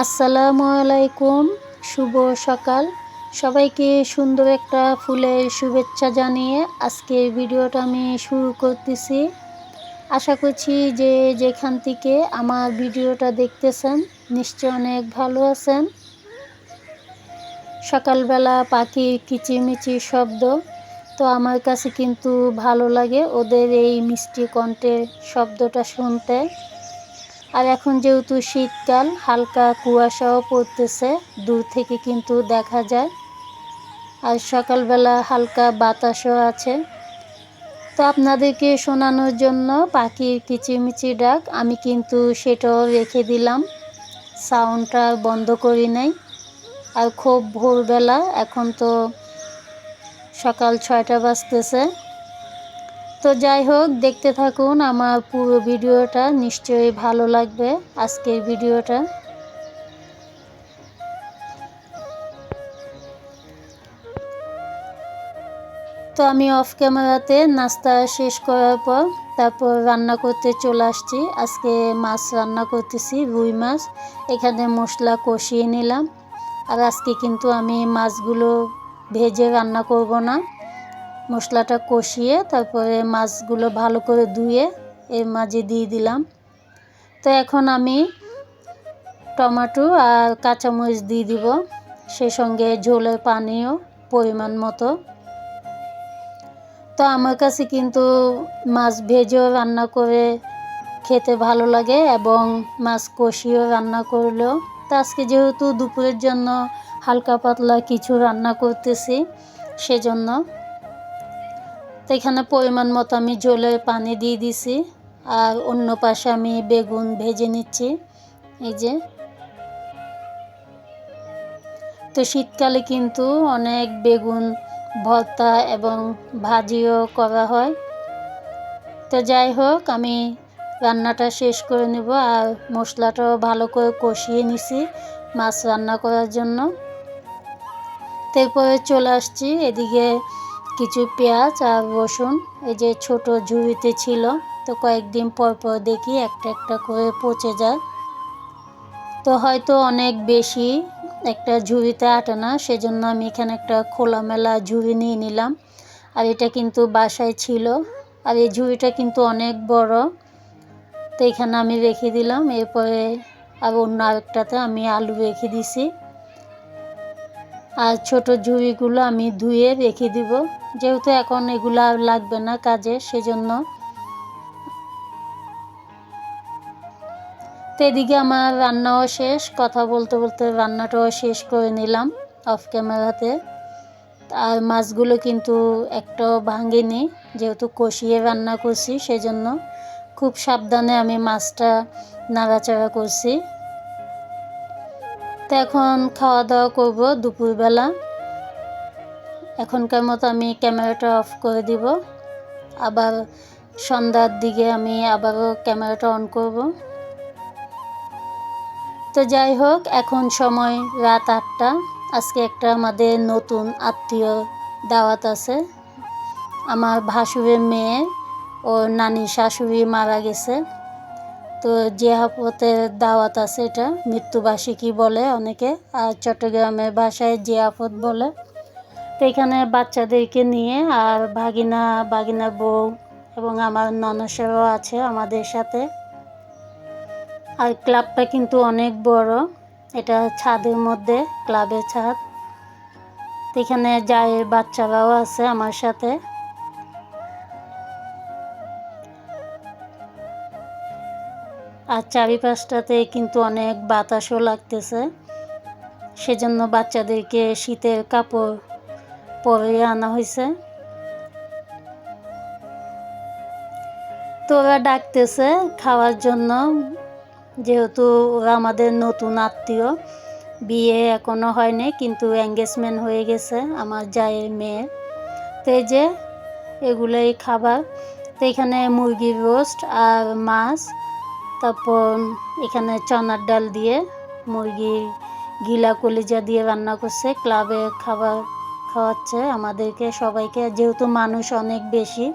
আসসালামু আলাইকুম, শুভ সকাল। সবাইকে সুন্দর একটা ফুলের শুভেচ্ছা জানিয়ে আজকের ভিডিওটা আমি শুরু করতেছি। আশা করছি যে যেখান থেকে আমার ভিডিওটা দেখতেছেন নিশ্চয় অনেক ভালো আছেন। সকালবেলা পাখির কিচিরমিচির শব্দ তো আমার কাছে কিন্তু ভালো লাগে ওদের এই মিষ্টি কণ্ঠের শব্দটা শুনতে। আর এখন যেহেতু শীতকাল, হালকা কুয়াশাও পড়তেছে, দূর থেকে কিন্তু দেখা যায়। আর সকালবেলা হালকা বাতাসও আছে। তো আপনাদেরকে শোনানোর জন্য পাখির কিচিরমিচির ডাক আমি কিন্তু সেটাও রেখে দিলাম, সাউন্ডটা বন্ধ করি নাই। আর খুব ভোরবেলা, এখন তো সকাল 6টা বাজতেছে। তো যাই হোক, দেখতে থাকুন আমার পুরো ভিডিওটা, নিশ্চয়ই ভালো লাগবে আজকের ভিডিওটা। তো আমি অফ ক্যামেরাতে নাস্তা শেষ করার পর তারপর রান্না করতে চলে আসছি। আজকে মাছ রান্না করতেছি, রুই মাছ। এখানে মশলা কষিয়ে নিলাম। আর আজকে কিন্তু আমি মাছগুলো ভেজে রান্না করব না, মশলাটা কষিয়ে তারপরে মাছগুলো ভালো করে ধুয়ে এর মাঝে দিয়ে দিলাম। তো এখন আমি টমেটো আর কাঁচামরিচ দিয়ে দিব, সেই সঙ্গে ঝোলের পানিও পরিমাণ মতো। তো আমার কাছে কিন্তু মাছ ভেজেও রান্না করে খেতে ভালো লাগে এবং মাছ কষিয়েও রান্না করলেও। তো আজকে যেহেতু দুপুরের জন্য হালকা পাতলা কিছু রান্না করতেছি, সেজন্য তো এখানে পরিমাণ মতো আমি ঝোলের পানি দিয়ে দিছি। আর অন্য পাশে আমি বেগুন ভেজে নিচ্ছি, এই যে। তো শীতকালে কিন্তু অনেক বেগুন ভর্তা এবং ভাজিও করা হয়। তো যাই হোক, আমি রান্নাটা শেষ করে নেব আর মশলাটাও ভালো করে কষিয়ে নিছি মাছ রান্না করার জন্য। তারপরে চলে আসছি এদিকে কিছু পেঁয়াজ আর রসুন, এই যে ছোট ঝুড়িতে ছিল, তো কয়েকদিন পর পর দেখি একটা একটা করে পচে যায়। তো হয়তো অনেক বেশি একটা ঝুড়িতে আটে না, সেজন্য আমি এখানে একটা খোলামেলা ঝুড়ি নিয়ে নিলাম। আর এটা কিন্তু বাসায় ছিল, আর এই ঝুড়িটা কিন্তু অনেক বড়। তো এখানে আমি রেখে দিলাম। এরপরে আর অন্য আরেকটাতে আমি আলু রেখে দিছি। আর ছোট ঝুড়িগুলো আমি ধুয়ে রেখে দিব, যেহেতু এখন এগুলো আর লাগবে না কাজে, সেজন্য। তো এদিকে আমার রান্নাও শেষ, কথা বলতে বলতে রান্নাটাও শেষ করে নিলাম অফ ক্যামেরাতে। আর মাছগুলো কিন্তু একটাও ভাঙেনি, যেহেতু কষিয়ে রান্না করছি, সেজন্য খুব সাবধানে আমি মাছটা নাড়াচাড়া করছি। তো এখন খাওয়া দাওয়া করব দুপুরবেলা। এখনকার মতো আমি ক্যামেরাটা অফ করে দিব, আবার সন্ধ্যার দিকে আমি আবারও ক্যামেরাটা অন করব। তো যাই হোক, এখন সময় রাত 8টা। আজকে একটা আমাদের নতুন আত্মীয় দাওয়াত আছে। আমার ভাসুরের মেয়ে, ওর নানি শাশুড়ি মারা গেছে, তো জিয়াফতের দাওয়াত আছে। এটা মৃত্যুবার্ষিকী বলে অনেকে, আর চট্টগ্রামের ভাষায় জিয়াফত বলে। তো এখানে বাচ্চাদেরকে নিয়ে আর বাগিনা বউ এবং আমার ননসেরও আছে আমাদের সাথে। আর ক্লাবটা কিন্তু অনেক বড়, এটা ছাদের মধ্যে, ক্লাবের ছাদ। এখানে জায়ের বাচ্চারাও আছে আমার সাথে। আর চারিপাশটাতে কিন্তু অনেক বাতাসও লাগতেছে, সেজন্য বাচ্চাদেরকে শীতের কাপড় পরিয়ে আনা হয়েছে। তো ওরা ডাকতেছে খাওয়ার জন্য, যেহেতু ওরা আমাদের নতুন আত্মীয়। বিয়ে এখনো হয়নি, কিন্তু এঙ্গেজমেন্ট হয়ে গেছে আমার জায়ের মেয়ের। তো এই যে এগুলোই খাবার। তো এখানে মুরগির রোস্ট আর মাছ, তারপর এখানে চনার ডাল দিয়ে মুরগির গিলা কলিজা দিয়ে রান্না করছে। ক্লাবে খাবার খাওয়াচ্ছে আমাদেরকে সবাইকে, যেহেতু মানুষ অনেক বেশি।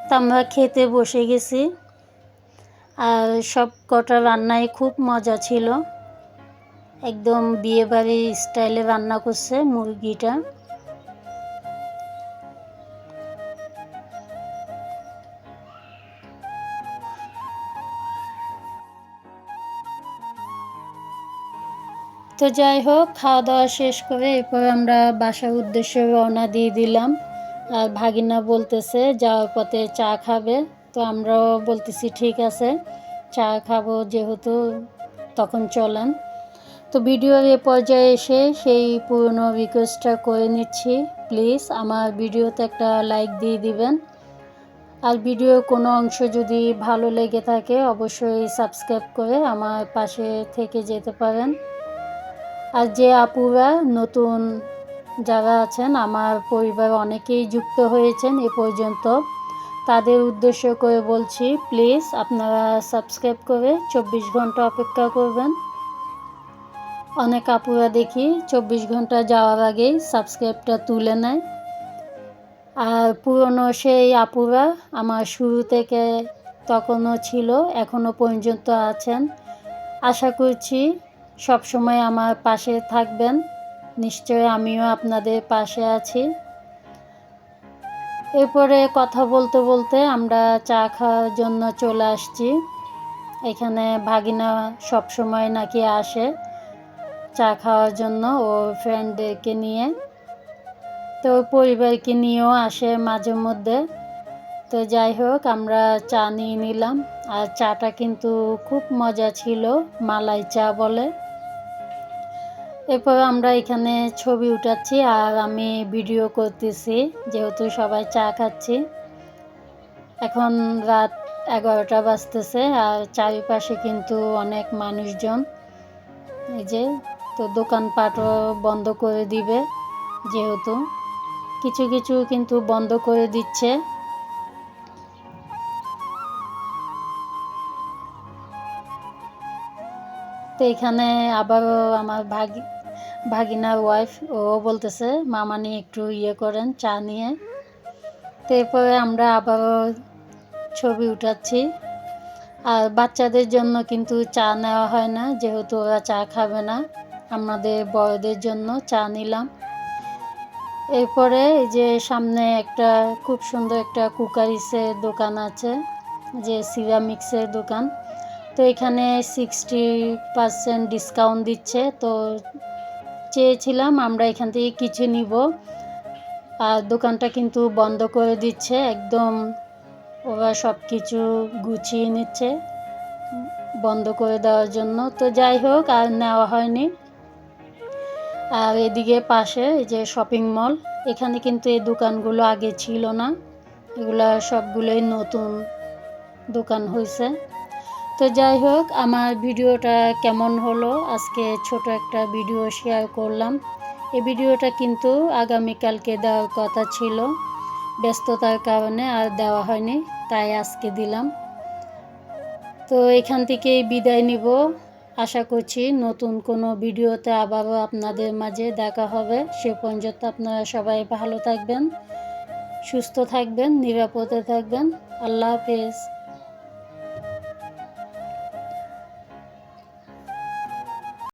তো আমরা খেতে বসে গেছি। আর সব কটা রান্নাই খুব মজা ছিল, একদম বিয়েবাড়ির স্টাইলে রান্না করছে মুরগিটা। তো যাই হোক, খাওয়া দাওয়া শেষ করে এরপর আমরা বাসার উদ্দেশ্যে রওনা দিয়ে দিলাম। আর ভাগিনা বলতেছে যাওয়ার পথে চা খাবে, তো আমরাও বলতেছি ঠিক আছে চা খাবো যেহেতু, তখন চলেন। তো ভিডিওর এ পর্যায়ে এসে সেই পুরনো রিকোয়েস্টটা করে নিচ্ছি, প্লিজ আমার ভিডিওতে একটা লাইক দিয়ে দিবেন। আর ভিডিওর কোনো অংশ যদি ভালো লেগে থাকে অবশ্যই সাবস্ক্রাইব করে আমার পাশে থেকে যেতে পারেন। আর যে আপুরা নতুন যারা আছেন, আমার পরিবার অনেকেই যুক্ত হয়েছেন এ পর্যন্ত, তাদের উদ্দেশ্য করে বলছি প্লিজ আপনারা সাবস্ক্রাইব করে 24 ঘন্টা অপেক্ষা করবেন। অনেক আপুরা দেখি 24 ঘন্টা যাওয়ার আগেই সাবস্ক্রাইবটা তুলে নেয়। আর পুরনো সেই আপুরা আমার শুরু থেকে তখনও ছিল, এখনও পর্যন্ত আছেন। আশা করছি সব সময় আমার পাশে থাকবেন, নিশ্চয় আমিও আপনাদের পাশে আছি। এরপরে কথা বলতে বলতে আমরা চা খাওয়ার জন্য চলে আসছি। এখানে ভাগিনা সব সময় নাকি আসে চা খাওয়ার জন্য ওর ফ্রেন্ডদেরকে নিয়ে, তো পরিবারকে নিয়েও আসে মাঝে মধ্যে। তো যাই হোক, আমরা চা নিয়ে নিলাম, আর চাটা কিন্তু খুব মজা ছিল, মালাই চা বলে। এরপর আমরা এখানে ছবি উঠাচ্ছি আর আমি ভিডিও করতেছি, যেহেতু সবাই চা খাচ্ছি। এখন রাত 11টা বাজতেছে আর চারিপাশে কিন্তু অনেক মানুষজন, এই যে, তো দোকানপাটও বন্ধ করে দিবে, যেহেতু কিছু কিছু কিন্তু বন্ধ করে দিচ্ছে। তো এখানে আবারও আমার ভাগিনার ওয়াইফ ও বলতেছে মামানি একটু ইয়ে করেন চা নিয়ে। তো এরপরে আমরা আবারও ছবি উঠাচ্ছি। আর বাচ্চাদের জন্য কিন্তু চা নেওয়া হয় না, যেহেতু ওরা চা খাবে না, আমাদের বড়দের জন্য চা নিলাম। এরপরে এই যে সামনে একটা খুব সুন্দর একটা কুকারিসের দোকান আছে, যে সিরামিক্সের দোকান। তো এখানে 60% ডিসকাউন্ট দিচ্ছে, তো চেয়েছিলাম আমরা এখান থেকে কিছু নিব। আর দোকানটা কিন্তু বন্ধ করে দিচ্ছে একদম, ওরা সব কিছু গুছিয়ে নিচ্ছে বন্ধ করে দেওয়ার জন্য। তো যাই হোক, আর নেওয়া হয়নি। আর এদিকে পাশে এই যে শপিং মল, এখানে কিন্তু এই দোকানগুলো আগে ছিল না, এগুলা সবগুলোই নতুন দোকান হয়েছে। তো যাই হোক, আমার ভিডিওটা কেমন হলো, আজকে ছোট একটা ভিডিও শেয়ার করলাম। এই ভিডিওটা কিন্তু আগামীকালকে দেওয়ার কথা ছিল, ব্যস্ততার কারণে আর দেওয়া হয়নি, তাই আজকে দিলাম। তো এখান থেকেই বিদায় নিব, আশা করছি নতুন কোনো ভিডিওতে আবারও আপনাদের মাঝে দেখা হবে। সে পর্যন্ত আপনারা সবাই ভালো থাকবেন, সুস্থ থাকবেন, নিরাপদে থাকবেন। আল্লাহ হাফেজ।